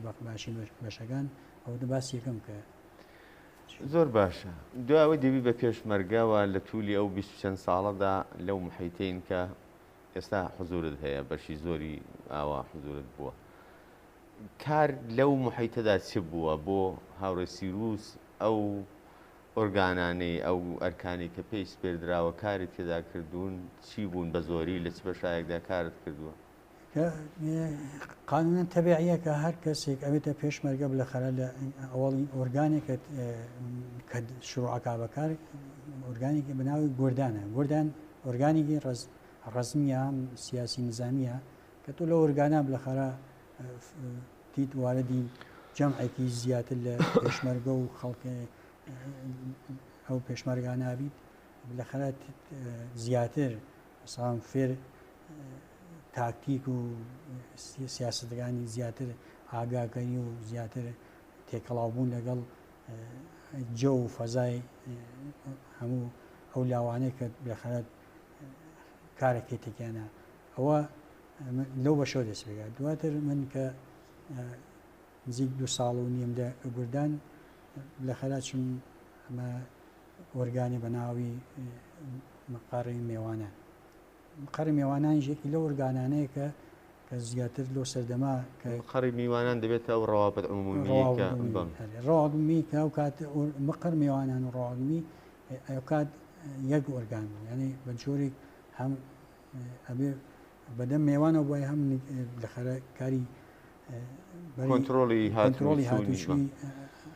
بەشەکان ئەوە باسی یەکەم کە زۆر باشە دوایەوەی دەبی بە پێشمەرگەوە لە توولی ئەو 20 چەند ساڵەدا لەو محیتین کە ئێستا حزورت هەیە بەشی زۆری ئاوا حزورت بووە کار لەو محیتەدا چ بووە بۆ هاوڕێ سیروس ئەو ئۆرگانانەی ئەو ئەرکانی کە پێی سپێردراوە کاری تێدا کردوون چی بوون بە زۆری لە چ بەشایەکدا کارت کردووە قانونەن تەبیعیە کە هەر کەسێک ئەوێتە پێشمەرگە بلەخەرە لە ئەوڵی ئۆرگانێکە کە شروعکا بەکار ئۆرگانێکی بەناوی گۆردانە گۆردان ئۆرگانێکی ڕزمیە سیاسی نظامیە کە تۆ لە ئۆرگانە بلەخەرە دیت واردی جەمعێکی زیاتر لە پێشمەرگە و خەڵکی ئەو پێشمەرگانابیت بلەخەرە زیاتر ساڵ فێر تاکتیک و سیاستەکانی زیاتر ئاگاکەنی و زیاتر تێکەڵاوبوون لەگەڵ جە و فەزای هەموو ئەو لاوانەیە کە بەخەرەت کارێکی تێکیانە ئەوە لەو بەشەوە دەست بێگات دواتر من کە نزیک 2 ساڵ و نیمدا گوردان لە خەراچم ئەمە وەرگانی بە ناوی مەقاڕی میێوانە قەری میێوانانی ژێکی لە ئۆرگانانەیە کە زیاتر لۆ سەردەما کە قەری میوانان دەبێت ئەو ڕەوابەت ڕاومی کە ئەو کات مەقەر میێوانان و ڕاومی ئەو کات یەک ئۆرگان ینی بە جۆرێک هەم ئەبێ بەدەم میێوانە بۆی هەم لە خەرە کاری کۆنتڕۆلی هاتووشی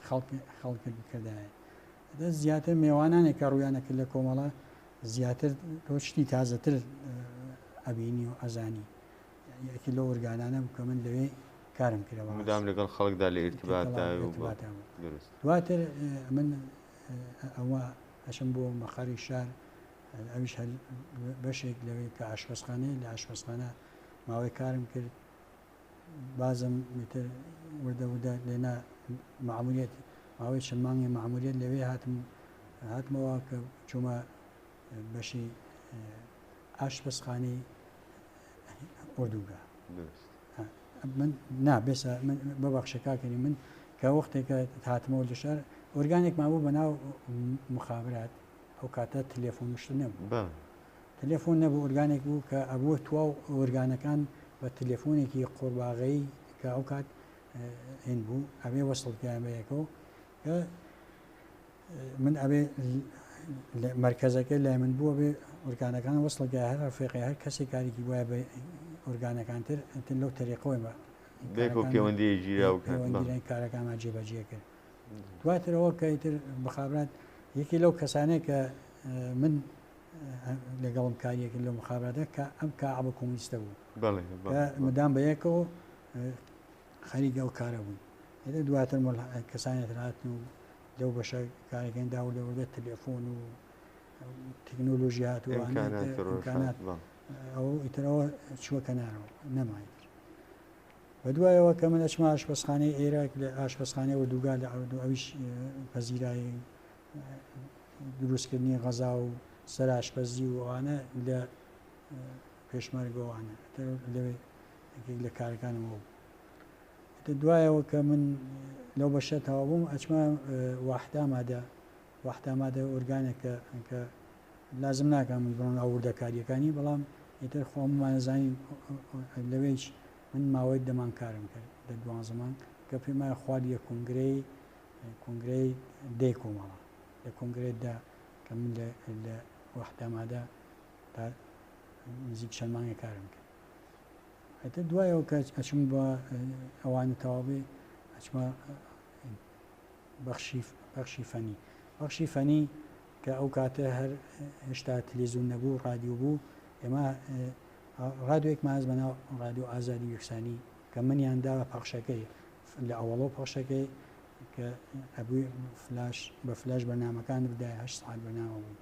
خەڵکرد بکردایە دە زیاتر میێوانانێک کە ڕوویانەکرد لە کۆمەڵە زیاتر تۆشتی تازەتر ئەبینی و ئەزانی یەکی لە ئۆرگانانە کە من لەوێ کارم کردەوە مدام لەگەڵ خەڵکدا لە ئێرتباتدا دواتر من ئەوە ئەشم بۆ مەخاری شار ئەویش بەشێک لەوەی کە ئاشپەسخانەیە لە ئاشپەسخانە ماوەی کارم کرد بازم میتر وردەوردە لێنا مەعمولیەت ماوەی چەند مانگی مەعمولیەت لەوێ هاتمەوە کە چوومە بەشی ئاشپەسخانەی ئۆردوگا من نابێسە من بەبەخشە کاکەنی من کە وەختێکە هاتمەوە لە شار ئۆرگانێک مابوو بەناو مخابرات ئەو کاتە تەلێفۆنشت نەبوو تەلێفۆن نەبوو ئۆرگانێک بوو کە ئەبووە تواو ئۆرگانەکان بە تەلێفۆنێکی قۆرباغەیی کە ئەو کات هێن بوو ئەبێ وەسڵکیانەیەکەوە کە من ئەبێ مرکزەکە لای من بووە بێ ئۆرگانەکان وەسڵگە هەر ڕفێقی هەر کەسی کارێکی وایە بە ئۆرگانەکانتر لەو تەریقەوەی بە پەیوەندی ژیرا و کارەکانمان جێبەجێ کرد دواترەوە کە ئیتر بخابرات یەکی لەو کەسانەیە کە من لەگەڵم کاریەکە لەو مخابراتە کە ئەم کابە کۆمیستە بوو مدام بە یەکەوە خەریکە ئەو کارە بووین هێدە دواتر کەسانێت هاتن و لەو بەشە کارەکەین داوردەوردە تەلێفۆن و تەکنۆلۆژی هاتووانات ئەو ئیترەوە چووە کەنارەوە نەمای بە دوایەوە کە من ئەچمە ئاشپەسخانەی عێراق لە ئاشپەسخانەی وردوگا لە ئەویش پەزیرایی دروستکردنی غەزا و سەر ئاشپەزی و ئەوانە لە پێشمەرگەوانە لەوێ لە کارەکانەوە دوایەوە کە من لەو بەشە تەوا بووم ئەچمە واحدا مادە وەحتەمادە ئۆرگانێکە کە لازم ناکەم بڕۆن ئەوردەکاریەکانی بەڵام ئیتر خۆممانەزانی لەوێش من ماوەی دەمان کارم کرد لە دوان زمان کە پێمە خواردیە کنگرەی دێ کۆمەڵە لە کنگرێتدا کە من لە وەحتەمادا تا نزیک چەند مانگە کارم کرد هەتە دوایەوە کە ئەچم بە ئەوانە تەواوی ئەچمە بەخشی فەنی کە ئەو کاتە هەر هێشتا تلێزیۆن نەبوو ڕادیۆ بوو ئێمە ڕادیۆیەک ماز بەناو ڕادیۆ ئازادی یەکسانی کە منیان داوە پەخشەکەی لە ئەوڵۆ پەخشەکەی کە ئەبووی بە فلاش بەرنامەکان بدای 8 ساعت بەناوە بوو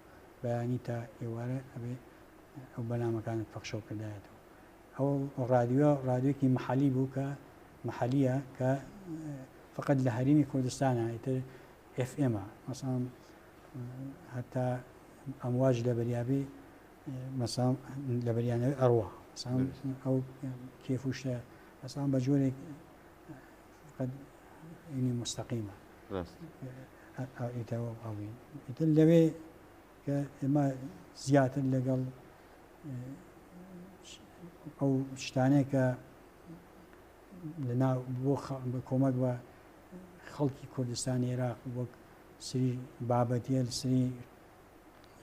بەیانی تا ئێوارە ئەبێ ئەو بەنامەکانت پەخشە و کردایەتەوە ئەو ڕادیۆیەکی محەلی بوو کە محەلیە کە فقط لە هەرێمی کوردستانە ئیتر FM مثلا هەتا ئەمواج لە بەریابی مثلا لە بەریانەوەی ئەڕوا ئەو کێفوشە مثلا بە جۆرێک اینی مستەقیمە ئیتەوە ئەوین ئیتر لەوێ کە ئێمە زیاتر لەگەڵ ئەو شتانەیە کە لەناو بۆ کۆمەک بە خەڵکی کوردستانی عێراق وەک سری بابەتیە سری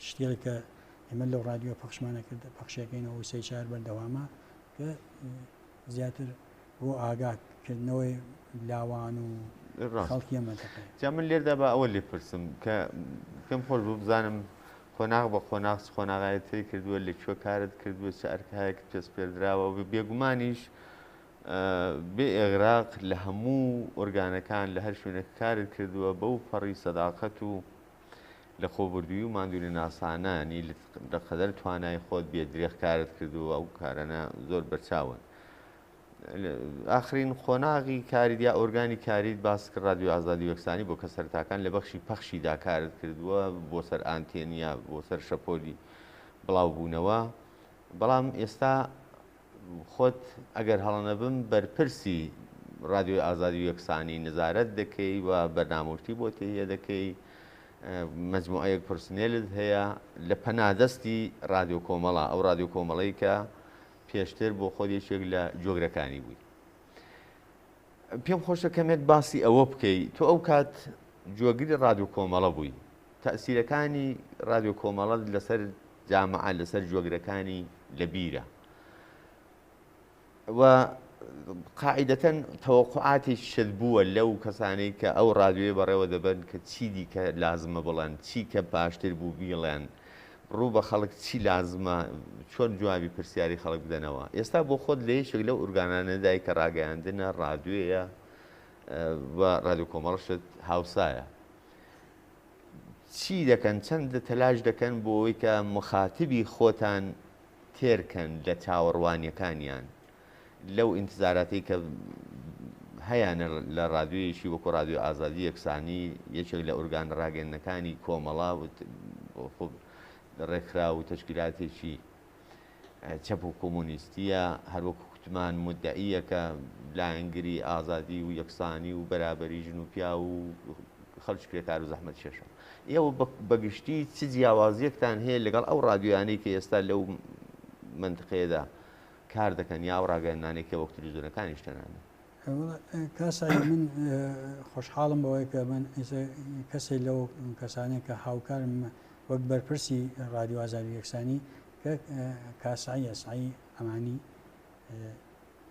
شتێک کە ئێمە لەو ڕادیۆ پەخشمانە کرد پەخشەکەینەوە سێ چار بەردەوامە کە زیاتر بۆ ئاگاکردنەوەی لاوان و خەڵکی ئەمەتەکە جا من لێردا بە ئەوە لێ پرسم کە پێم خۆش بوو بزانم خۆناغ بە خۆناغایەتی کردووە لەکوێ کارت کردووە چه ئەرکایەک پێست پێدراوە بێگومانیش بێ ئێغراق لە هەموو ئۆرگانەکان لە هەر شوێنێک کارت کردووە بەو پەڕی سەداقەت و لە خۆبردووی و ماندووری ناسانانی لە قەدەر توانای خۆت بێ درێخ کارت کردووە ئەو کارانە زۆر بەرچاون ئاخرین خۆناغی کاریدیا ئۆرگانی کاریت باس کرد ڕادیۆ ئازادی یەکسانی بۆ کە سەرتاکان لە بەخشی پەخشیدا کارت کردووە بۆ سەر ئانتێنیا بۆ سەر شەپۆلی بڵاوبوونەوە بەڵام ئێستا خۆت ئەگەر هەڵەنەبم بەرپرسی ڕادیۆی ئازادی یەکسانی نزارەت دەکەی و بەرنامۆشتی بۆ تێیە دەکەی مەجموعەیەک پرسنێلت هەیە لە پەنادەستی ڕادیۆ کۆمەڵە ئەو ڕادیۆ کۆمەڵەی کە پێشتر بۆ خۆت یەکێک لە جۆگرەکانی بووی پێم خۆشە کەمێک باسی ئەوە بکەیت تۆ ئەو کات جۆگری ڕادیۆ کۆمەڵە بووی تەئسیرەکانی ڕادیۆ کۆمەڵەت لەسەر جامعە لەسەر جۆگرەکانی لە بیرە و قاعدەتەن تەوەقعاتی شت بووە لەو کەسانەی کە ئەو ڕادیۆی بەڕێوە دەبن کە چی دیکە لازمە بڵێن چی کە باشتر بوو بیڵێن ڕوو بە خەڵک چی لازمە چۆن جوابی پرسیاری خەڵک بدەنەوە ئێستا بۆ خۆت لە یەکێک لەو ئورگانانەدای کە ڕاگەیاندنە ڕادیۆیە و ڕادیۆ کۆمەڵشت هاوسایە چی دەکەن چەندە تەلاش دەکەن بۆ ئەوەی کە مخاتبی خۆتان تێرکەن لە چاوەڕوانیەکانیان لەو ئینتزاراتی کە هەیەە لە ڕادیۆیەکی وەکو ڕادیۆ ئازادی یەکسانی یەکێک لە ئورگان ڕاگەندەکانی کۆمەڵا ڕێکخرا و تەشکیلاتێکی چەپ و کۆمۆنیستیە هەروەکو کوتمان مدعیە کە لایەنگری ئازادی و یەکسانی و بەرابەری ژن و پیا و خەڵکی کرێکار و زەحمەت شێشە ئێوە بەگشتی چ جیاوازیەکتان هەیە لەگەڵ ئەو ڕادیۆیانەی کە ئێستا لەو منطقەیەدا کار دەکەن یا ڕاگەیاندانێکی وەک تەلەڤیزیۆنەکانی شتەنانە کاسایی من خۆشحاڵم بەوەی کە من کەسێک لەو کەسانێک کە هاوکارم وەک بەرپرسی ڕادیۆ ئازادی یەکسانی کە کاسایی ئەسایی ئەمانی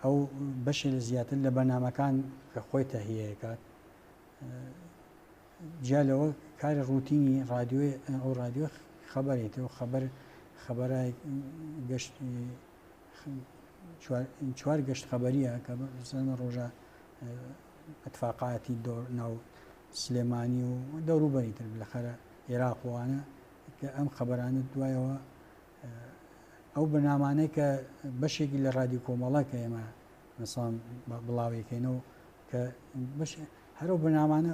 ئەو بەشی لە زیاتر لە بەرنامەکان کە خۆی تەهیە کات جا لەوە کاری ڕوتینی ڕادیۆی ئەو ڕادیۆ خەبەرێتەوە خەبەرای گەشت چوار گەشت خەبەریە کە بەسەرمە ڕۆژە ئەتفاقاتی ناو سلێمانی و دەوروبەری تر لەخەرە عێراقوانە کە ئەم خەبەرانە دوایەوە ئەو بەرنامانەی کە بەشێکی لە ڕادیۆ کۆمەڵە کە ئێمە مەسەڵەن بڵاوێکەینەوە کە هەرو بەرنامانە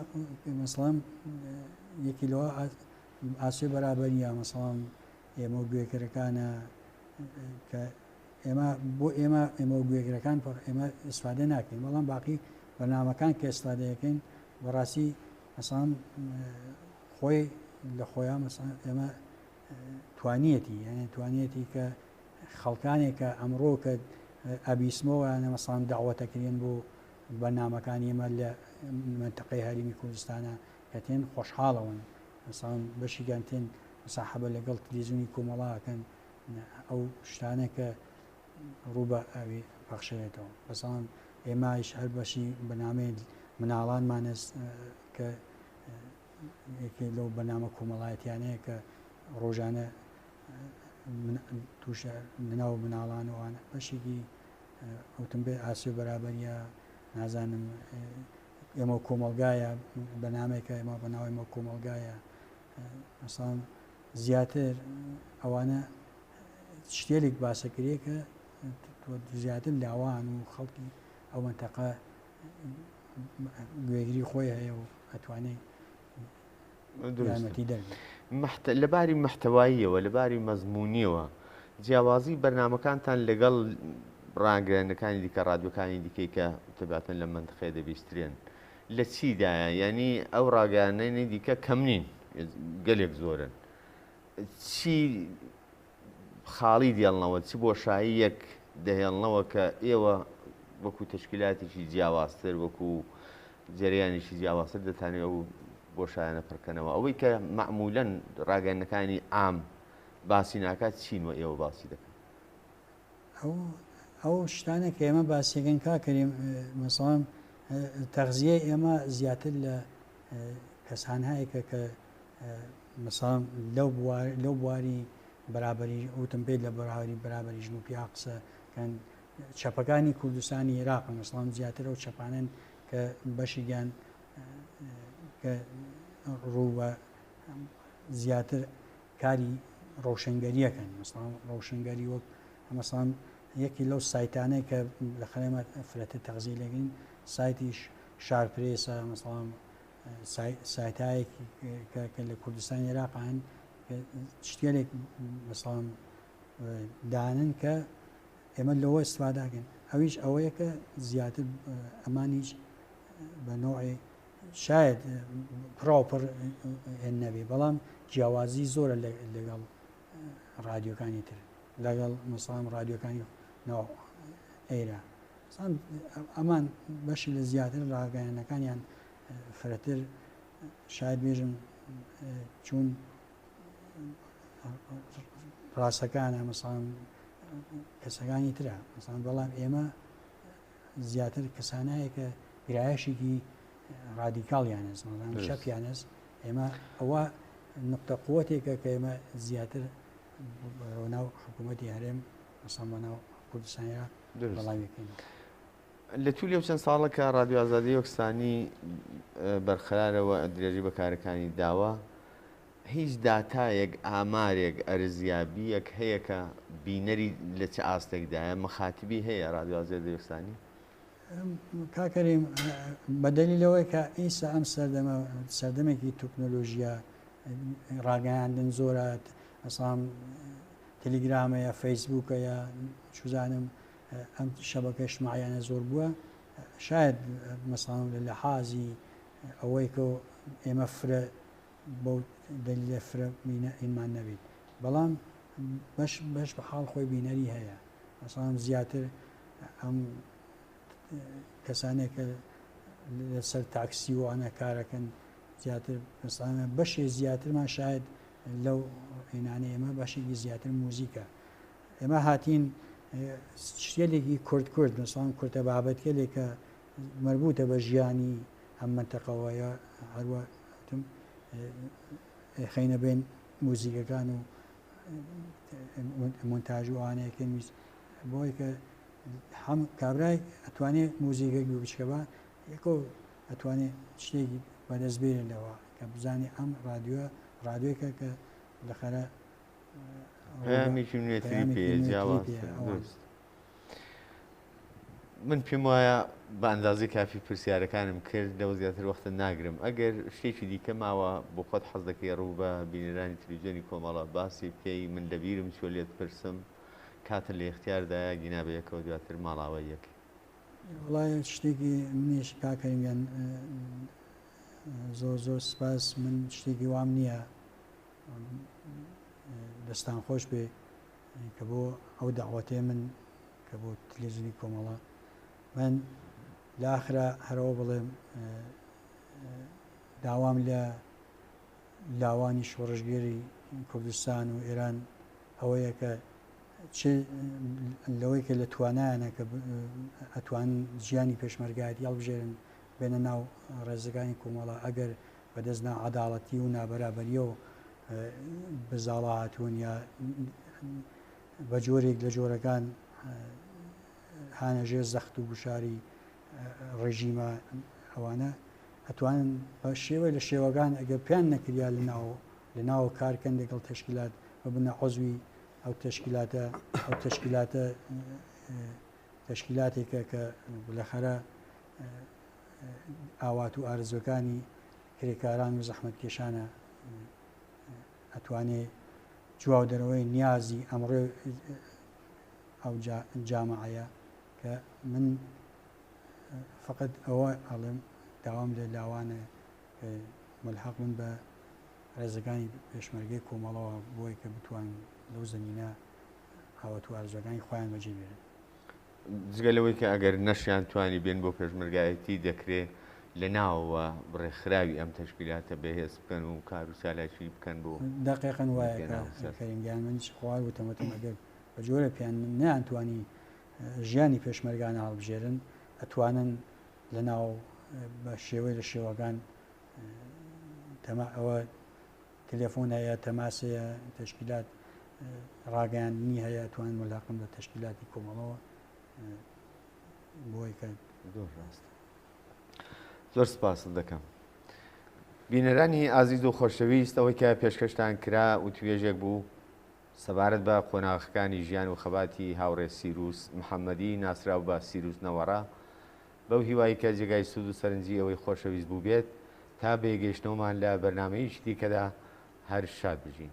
مەسەڵەن یەکی لەوە ئاسوێ بەرابەریە مەسەڵەن ئێمە گوێکەرەکانە کە ئێمە بۆ ئێمە گوێگرەکان ئێمە ئستفادە ناکەین بەڵام باقی بەرنامەکان کە ئستفادەیەکەین بەڕاستی مەسەڵەن خۆی لە خۆیان ئێمە توانیەتی یعنی توانیەتی کە خەڵکانێکە ئەمڕۆ کە ئەبیسمەوە نەمەسان داوەتەکردن بۆ بەرنامەکانی ئێمە لە منتەقەی هەرێمی کوردستانە کە تێن خۆشحاڵەوەن مەسان بەشیگان تێن مساحەبە لەگەڵ تلڤیزیۆنی کۆمەڵاکەن ئەو شتانە کە ڕووبە ئەوی پەخشێتەوە بەسان ئێمایش هەر بەشی بەنامەی مناڵانمانست کە لەو بەنامە کۆمەڵایەتیانەیە کە ڕۆژانە تووشە ناو مناڵانەوەوانە بەشێکی ئەوتم بێ ئاسیۆ بەرابەریە نازانم ئێمە کۆمەلگایە بەنامێکە ئێمە بەناو ئێمە کۆمەلگایە مەسان زیاتر ئەوانە شتێک باسەکرێ کە زیاتر لاوان و خەڵکی ئەو منتەقە گوێگری خۆی هەیە و ئەتوانێت یارمەتی دەربێت لەباری مەحتەواییەوە لەباری مەزمونیەوە جیاوازی بەرنامەکانتان لەگەڵ ڕاگەیەنەکانی دیکە ڕادیۆکانی دیکەی کە تەباتن لە منتەقەی دەبیسترێن لە چیدایە یعنی ئەو ڕاگەیانەی دیکە کەم نین گەلێک زۆرن چی خاڵی دێڵنەوە چی بۆشاییەک دەهێڵنەوە کە ئێوە وەکو تشکیلاتێکی جیاوازتر وەکو جەریانێکی جیاوازتر دەتانێت ئەو بۆشایانە پڕکەنەوە ئەوەی کە مەعمولەن ڕاگەیەنەکانی ئام باسی ناکات چینوە ئێوە باسی دەکەن ئەو شتانە کە ئێمە باسیەکەن کاکەریم مەسەڵەن تەغزیە ئێمە زیاتر لە کەسانهایەکە کە مەسەڵەن لەو بواری بەرابەری ئەوتم پێ لە بەرابەری ژن و پیا قسە کەن چەپەکانی کوردستانی عێراق مەسەڵەن زیاتر ئەو چەپانن کە بەشیان کە ڕووە زیاتر کاری ڕۆشنگەریەکەن مەسەڵەن ڕۆشنگەری وەک مەسەڵەن یەکی لەو سایتانەی کە لە خەرێمە فرەتە تەغزیە لەگەین سایتیش شارپرێسە مەسەڵەن سایتایەکی کە لە کوردستانی عێراقان شتێک مەسەڵەن دانن کە ئێمە لەوە استفاداکەن ئەویش ئەوەیە کە زیاتر ئەمانیش بە نوعی شاید پراپر هێن نەبێ بەڵام جیاوازی زۆرە لەگەڵ ڕادیۆکانی تر لەگەڵ مەسەڵەن ڕادیۆکانی ناو ئێرە ئەمان بەشی لە زیاتر ڕاگەیەنەکانیان فرەتر شاید بێژم چون ڕاستەکانە مەسەڵەن کەسەکانی ترە مەسەڵەن بەڵام ئێمە زیاتر کەسانایە کە گرایشێکی ڕادیکاڵیانست شەپیانست ئێمە ئەوە نقطە قووەتێکە کە ئێمە زیاتر ناو حکوومەتی هەرێم مەسەڵەن بە ناو کوردستانیا بەڵاویەکەین لە تولی چەند ساڵەکە ڕادیۆ ئازادی کوردستانی بەرخەرارەوە درێژی بەکارەکانی داوە هیچ داتایەک ئامارێک ئەرزیابیەک هەیە کە بینەری لە چه ئاستێکدایە مەخاتبی هەیە ڕادیۆ ئازادی کوردستانی کاکەریم بەدەلیلەوەی کە ئیسا ئەم سەردەمێکی تەکنۆلۆژیە ڕاگەیاندن زۆرە ئەسام تەلیگرامەیە فەیسبووکەیە چوزانم ئەم شەبەکە اجتیماعیانە زۆر بووە شاید مەسەڵەن لە لەحاظی ئەوەی کە ئێمە فرە بۆ دەلیلە فرە ئینمان نەبێت بەڵام بەش بە حاڵ خۆی بینەری هەیە مەسەڵەن زیاتر ئەم کەسانێکە لەسەر تاکسی وانە کارەکەن زیاتر مەسەڵەن بەشێ زیاترمان شاید لەو عینانە ئێمە بەشێکی زیاتر موزیکە ئێمە هاتین شتێکی کورد مەسەڵەن کورتە بابەتکەلێکە مربوطە بە ژیانی ئەم منتەقەوەیە هەروە خەینە بین موزیکەکان و مۆنتاژ و ئەوانەیەکە بۆی کە هەم کابرای ئەتوانێت موزیکێک بچکەبە یەکۆ ئەتوانێت شتێکی بەدەست بێنەوە کە بزانێ ئەم ڕادیۆیەکە کە لەخەرە پەیامێکی نوێتری پێ جیاواز من پێم وایە بە ئەندازەی کافی پرسیارەکانم کرد لەوە زیاتر وەختە ناگرم ئەگەر شتێکی دیکە ماوە بۆ خۆت حەز دەکەی ڕوو بە بینەرانی تەلەڤیزیۆنی کۆمەڵە باسی بکەی من لەبیرم چۆ لێت پرسم کاتە لە اختیاردایە گینابەیەکەوە دواتر ماڵاوای یەک وڵای شتێکی منیش کاکەریان زۆر سپاس من شتێکی وام نییە دەستان خۆش بێ کە بۆ ئەو داواتێ من کە بۆ تلێژنی کۆمەڵە من لە ئاخرا هەرەوە بڵێم داوام لە لاوانی شۆڕژگەری کوردستان و ئێران ئەوەیە کە لەوەی کە لە توانایانە کە ئەتوان ژیانی پێشمەرگایەتی هەڵبژێرن بێنە ناو ڕێزەکانی کۆمەڵە ئەگەر بەدەستنا عەداڵەتی و نابەرابەریە و بزاڵا هاتوون یا بە جۆرێک لە جۆرەکان هانەژێ زەخت و گوشاری ڕێژیمە ئەوانە ئەتوانن بە شێوەی لە شێوەکان ئەگەر پیان نەکریا لە ناو کارکەن لەگەڵ تەشکیلات ببنە عەزوی ئەو تەشکیلاتێکە کە بالاخەرە ئاوات و ئارزوەکانی کرێکاران و زەحمەتکێشانە ئەتوانێت جواو دەرەوەی نیازی ئەمڕۆ ئەو جامعەیە کە من فقط ئەوە ئەڵێم داوام لە لاوانە ملحق من بە ڕێزەکانی پێشمەرگەی کۆمەڵەوە بۆی کە بتوان لەو زمینە ئاوات و ئارزوەکانی خۆیان بەجێبێرن جگە لەوەی کە ئەگەر نەشیان توانی بێن بۆ پێشمەرگایەتی دەکرێت لە ناوەوە بڕێکخراوی ئەم تەشکیلاتە بەهێز بکەن و کار و سالاشی بکەن بۆ دەقیقەن وایە کەرینگیان من خوار وتەمەتم ئەگەر بە جۆرە پیان نەیانتوانی ژیانی پێشمەرگانە هەڵبژێرن ئەتوانن لە ناو بە شێوەی لە شێوەکان ئەوە تەلێفۆن هەیە تەماسەیە تەشکیلات ڕاگەیاندنی هەیە توانن ملاقم لە تەشکیلاتی کۆمەڵەوە بۆی کە زۆر سپاس دەکەم. بینەرانی ئازیز و خۆشەویست ئەوەی کە پێشکەشتان کرا و توێژێک بوو سەبارەت بە قۆناغەکانی ژیان و خەباتی هاوڕێ سیروس محەممەدی ناسرااو بە سیروس نەوەڕا بەو هیوایی کە جێگای سوود و سەرنجی ئەوەی خۆشەویست بوو بێت تا بێگەیشتنەوەمان لە بەرنامەیەکی دیکەدا هەر شاد بژین.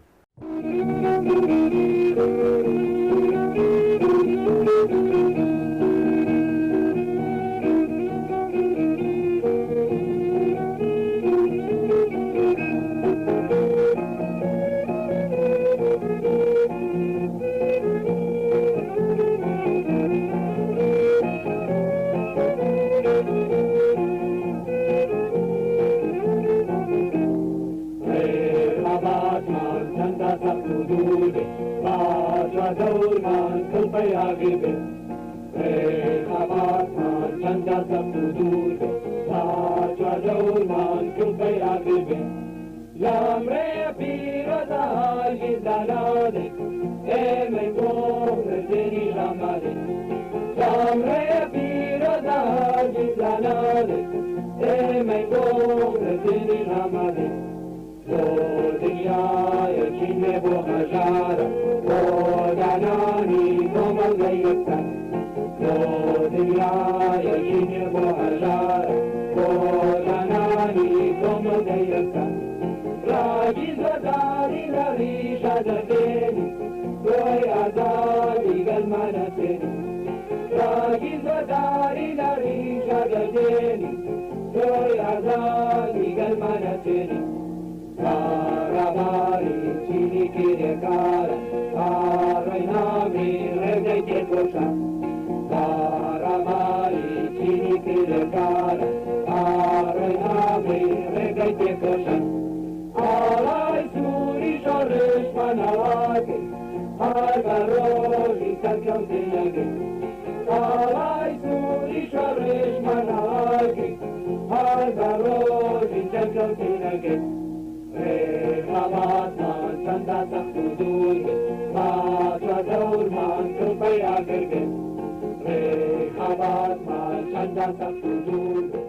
Chanda